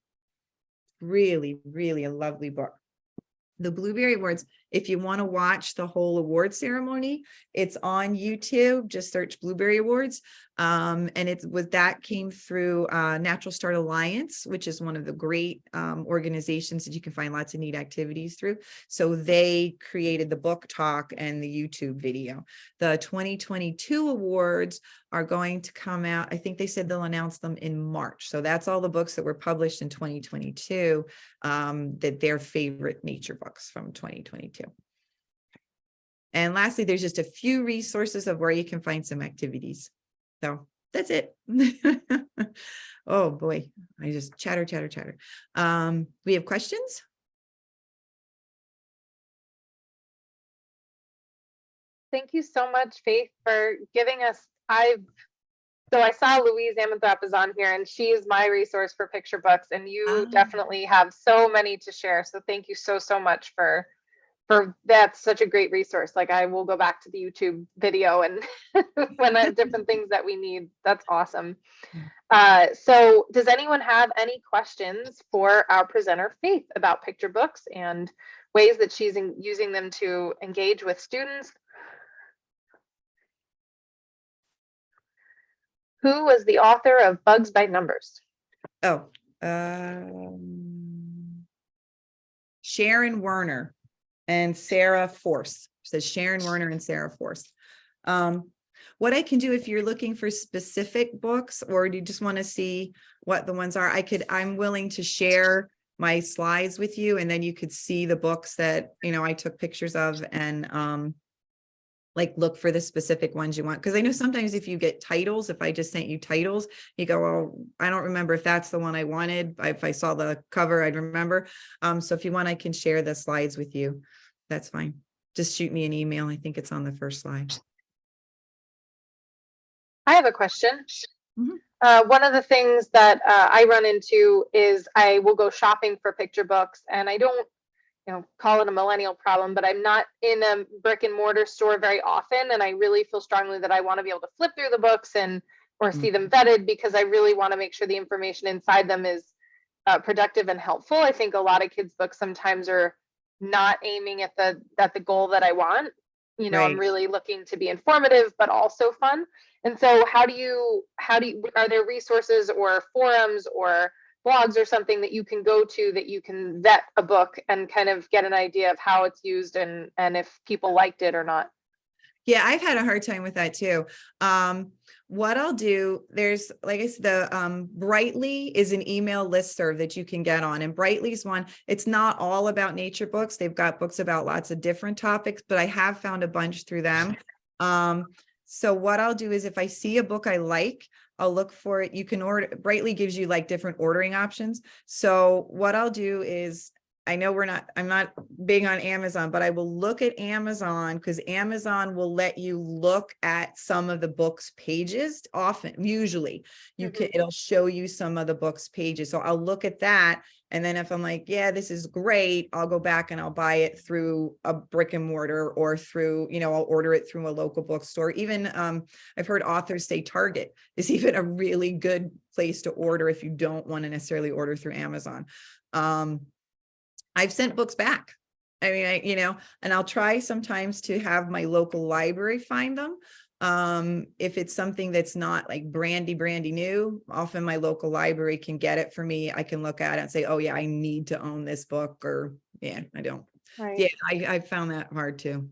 Really, really a lovely book. The Blueberry Awards, if you want to watch the whole award ceremony, it's on YouTube. Just search Blueberry Awards. And that came through Natural Start Alliance, which is one of the great organizations that you can find lots of neat activities through. So they created the book talk and the YouTube video. The 2022 awards are going to come out. I think they said they'll announce them in March. So that's all the books that were published in 2022, that they're favorite nature books from 2022. And lastly, there's just a few resources of where you can find some activities. So that's it. Oh boy, I just chatter. We have questions? Thank you so much, Faith, for giving us, I saw Louise Amanthorpe is on here, and she is my resource for picture books, and you definitely have so many to share. So thank you so much for that's such a great resource. Like I will go back to the YouTube video and when different things that we need. That's awesome. So does anyone have any questions for our presenter, Faith, about picture books and ways that she's using them to engage with students? Who was the author of Bugs by Numbers? Oh, Sharon Werner and Sarah Force. It says Sharon Werner and Sarah Force. What I can do if you're looking for specific books or you just want to see what the ones are, I'm willing to share my slides with you, and then you could see the books that, you know, I took pictures of, and like look for the specific ones you want. Because I know sometimes if you get titles, if I just sent you titles, you go, well, I don't remember if that's the one I wanted. If I saw the cover, I'd remember. So if you want, I can share the slides with you. That's fine. Just shoot me an email. I think it's on the first slide. I have a question. Mhm. One of the things that I run into is I will go shopping for picture books, and I don't, call it a millennial problem, but I'm not in a brick and mortar store very often, and I really feel strongly that I want to be able to flip through the books or see them vetted, because I really want to make sure the information inside them is productive and helpful. I think a lot of kids' books sometimes are not aiming at the goal that I want. I'm Right. really looking to be informative, but also fun. And so how do you, are there resources or forums or blogs or something that you can go to that you can vet a book and kind of get an idea of how it's used and if people liked it or not? Yeah, I've had a hard time with that too. What I'll do, there's, like I said, the Brightly is an email listserv that you can get on, and Brightly's one, it's not all about nature books. They've got books about lots of different topics, but I have found a bunch through them. So what I'll do is if I see a book I like, I'll look for it. You can order, Brightly gives you like different ordering options. So what I'll do is, I know I'm not big on Amazon, but I will look at Amazon, because Amazon will let you look at some of the book's pages. Usually it'll show you some of the book's pages. So I'll look at that. And then if I'm like, yeah, this is great, I'll go back and I'll buy it through a brick and mortar or through, I'll order it through a local bookstore. Even I've heard authors say Target is even a really good place to order if you don't want to necessarily order through Amazon. I've sent books back. I mean, and I'll try sometimes to have my local library find them. If it's something that's not like brandy new, often my local library can get it for me. I can look at it and say, oh yeah, I need to own this book, or yeah, I don't. Right. Yeah, I found that hard too.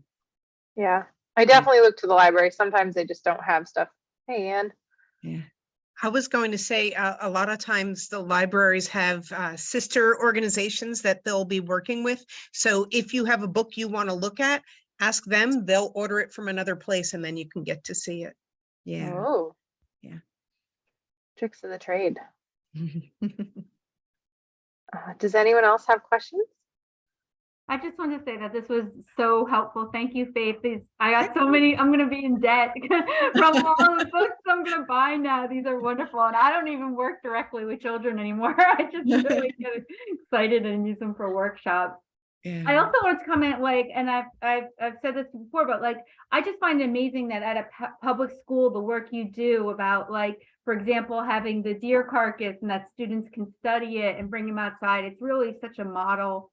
Yeah, I definitely look to the library. Sometimes they just don't have stuff. Hey, Ann. Yeah. I was going to say a lot of times the libraries have sister organizations that they'll be working with. So if you have a book you want to look at, ask them, they'll order it from another place and then you can get to see it. Yeah. Oh, yeah. Tricks of the trade. Does anyone else have questions? I just want to say that this was so helpful. Thank you, Faith. I got so many, I'm going to be in debt from all the books I'm going to buy now. These are wonderful. And I don't even work directly with children anymore. I just really get excited and use them for workshops. Yeah. I also wanted to comment, and I've said this before, but I just find it amazing that at a public school, the work you do about, for example, having the deer carcass and that students can study it and bring them outside. It's really such a model,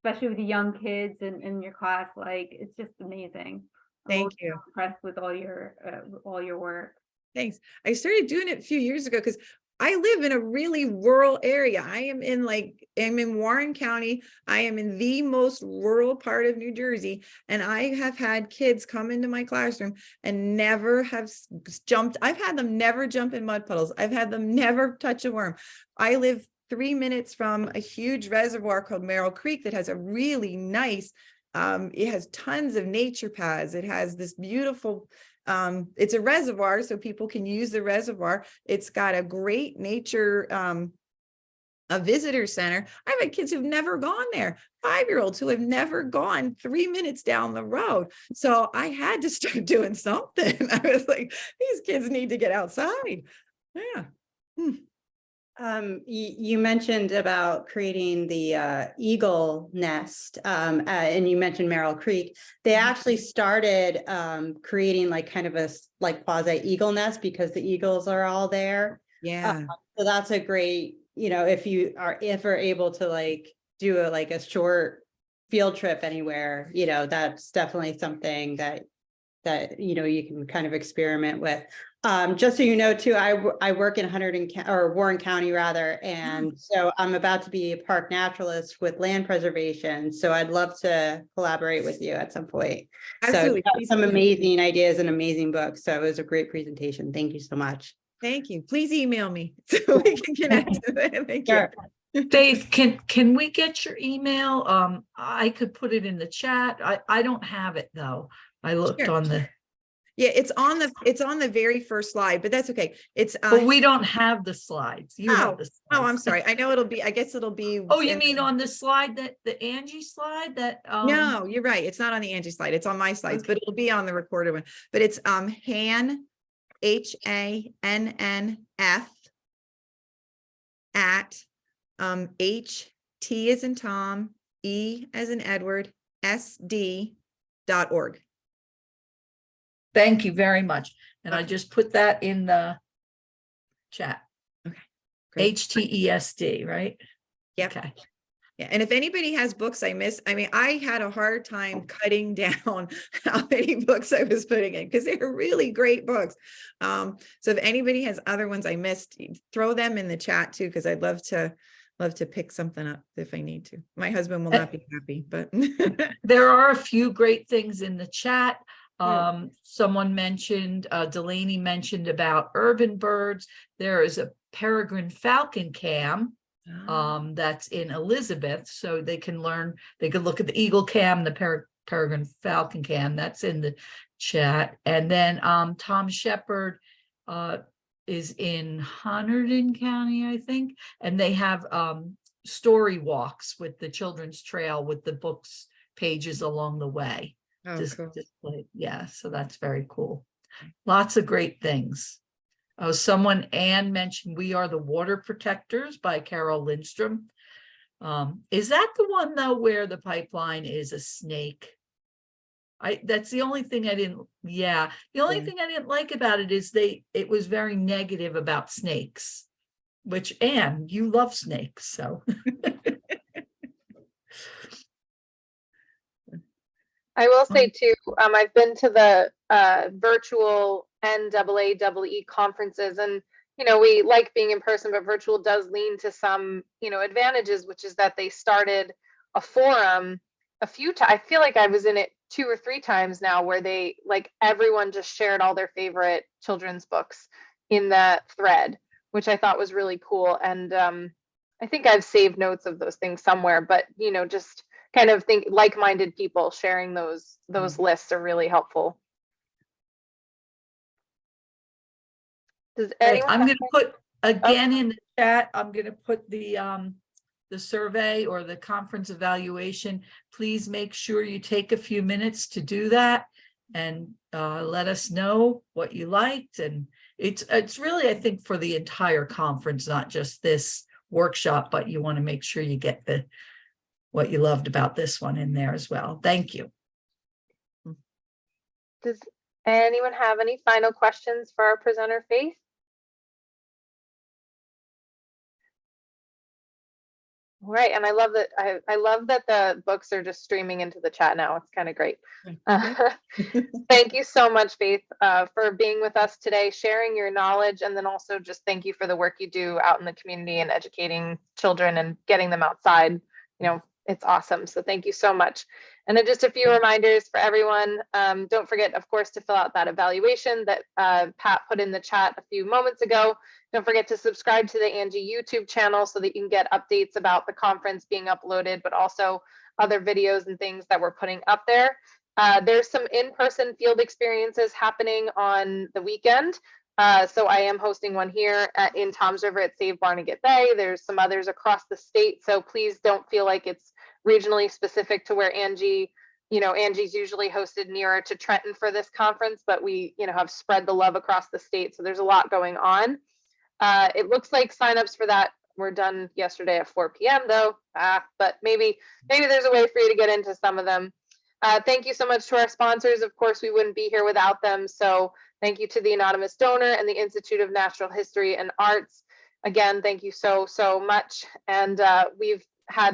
especially with the young kids in your class. It's just amazing. Thank you. I'm impressed with all your work. Thanks. I started doing it a few years ago because I live in a really rural area. I'm in Warren County. I am in the most rural part of New Jersey. And I have had kids come into my classroom and never have jumped. I've had them never jump in mud puddles. I've had them never touch a worm. I live 3 minutes from a huge reservoir called Merrill Creek that has a really nice, it has tons of nature paths. It has this beautiful, it's a reservoir, so people can use the reservoir. It's got a great nature, a visitor center. I've had kids who've never gone there, 5-year-olds who have never gone 3 minutes down the road. So I had to start doing something. I was like, these kids need to get outside. Yeah. You mentioned about creating the eagle nest, and you mentioned Merrill Creek. They actually started creating like kind of a like quasi eagle nest because the eagles are all there. Yeah. So that's a great, if you are able to like do a short field trip anywhere, that's definitely something that you can kind of experiment with. Just so you know, too, I work in Warren County rather, and so I'm about to be a park naturalist with land preservation. So I'd love to collaborate with you at some point. Absolutely. So Please some do. amazing ideas and amazing books. So it was a great presentation. Thank you so much. Thank you. Please email me so we can connect. Thank you. Sure. Faith, can we get your email? I could put it in the chat. I don't have it though. I looked Sure. on the, Yeah, it's on the very first slide, but that's okay. It's but we don't have the slides. You have the oh, I'm slides. sorry. I guess it'll be. Oh, you in mean the- on the slide that the Angie slide that No, you're right. It's not on the Angie slide. It's on my slides, but it'll be on the recorded one. But it's Hann, HANNF at HT as in Tom, E as in Edward, SD.org. Thank you very much. And I Okay. just put that in the chat. Great. HTESD, right? Yep. Okay. Yeah, and if anybody has books I missed, I mean, I had a hard time cutting down how many books I was putting in because they're really great books. So if anybody has other ones I missed, throw them in the chat too, because I'd love to pick something up if I need to. My husband will not be happy, but There are a few great things in the chat. Yeah. Someone mentioned, Delaney mentioned about urban birds. There is a peregrine falcon cam that's in Elizabeth, so they can learn, they could look at the eagle cam, the peregrine falcon cam, that's in the chat. And then Tom Shepherd is in Hunterdon County, I think, and they have story walks with the children's trail with the books pages along the way. Oh, cool. Displayed. Yeah, so that's very cool. Lots of great things. Oh, Anne mentioned We Are the Water Protectors by Carol Lindstrom. Is that the one though where the pipeline is a snake? That's the only thing I didn't, the only thing I didn't like about it is it was very negative about snakes, which Anne, you love snakes, so. I will say too, I've been to the virtual NAAE conferences, and we like being in person, but virtual does lean to some advantages, which is that they started a forum a few times. I feel like I was in it 2 or 3 times now, where they everyone just shared all their favorite children's books in that thread, which I thought was really cool. And I think I've saved notes of those things somewhere, but just kind of think like-minded people sharing those lists are really helpful. Does anyone I'm going to put again in the chat, I'm going to put the survey or the conference evaluation. Please make sure you take a few minutes to do that and let us know what you liked. And it's really, I think, for the entire conference, not just this workshop, but you want to make sure you get what you loved about this one in there as well. Thank you. Does anyone have any final questions for our presenter, Faith? Right, and I love that. I love that the books are just streaming into the chat now. It's kind of great. Thank you so much, Faith, for being with us today, sharing your knowledge, and then also just thank you for the work you do out in the community and educating children and getting them outside. It's awesome. So thank you so much. And then just a few reminders for everyone. Don't forget, of course, to fill out that evaluation that Pat put in the chat a few moments ago. Don't forget to subscribe to the ANJEE YouTube channel so that you can get updates about the conference being uploaded, but also other videos and things that we're putting up there. There's some in-person field experiences happening on the weekend. So I am hosting one here in Toms River at Save Barnegat Bay. There's some others across the state. So please don't feel like it's regionally specific to where ANJEE, ANJEE's usually hosted nearer to Trenton for this conference, but we, have spread the love across the state. So there's a lot going on. It looks like signups for that were done yesterday at 4 p.m. though, but maybe there's a way for you to get into some of them. Thank you so much to our sponsors. Of course, we wouldn't be here without them. So thank you to the Anonymous Donor and the Institute of Natural History and Arts. Again, thank you so much. And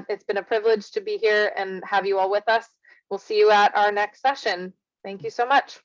it's been a privilege to be here and have you all with us. We'll see you at our next session. Thank you so much.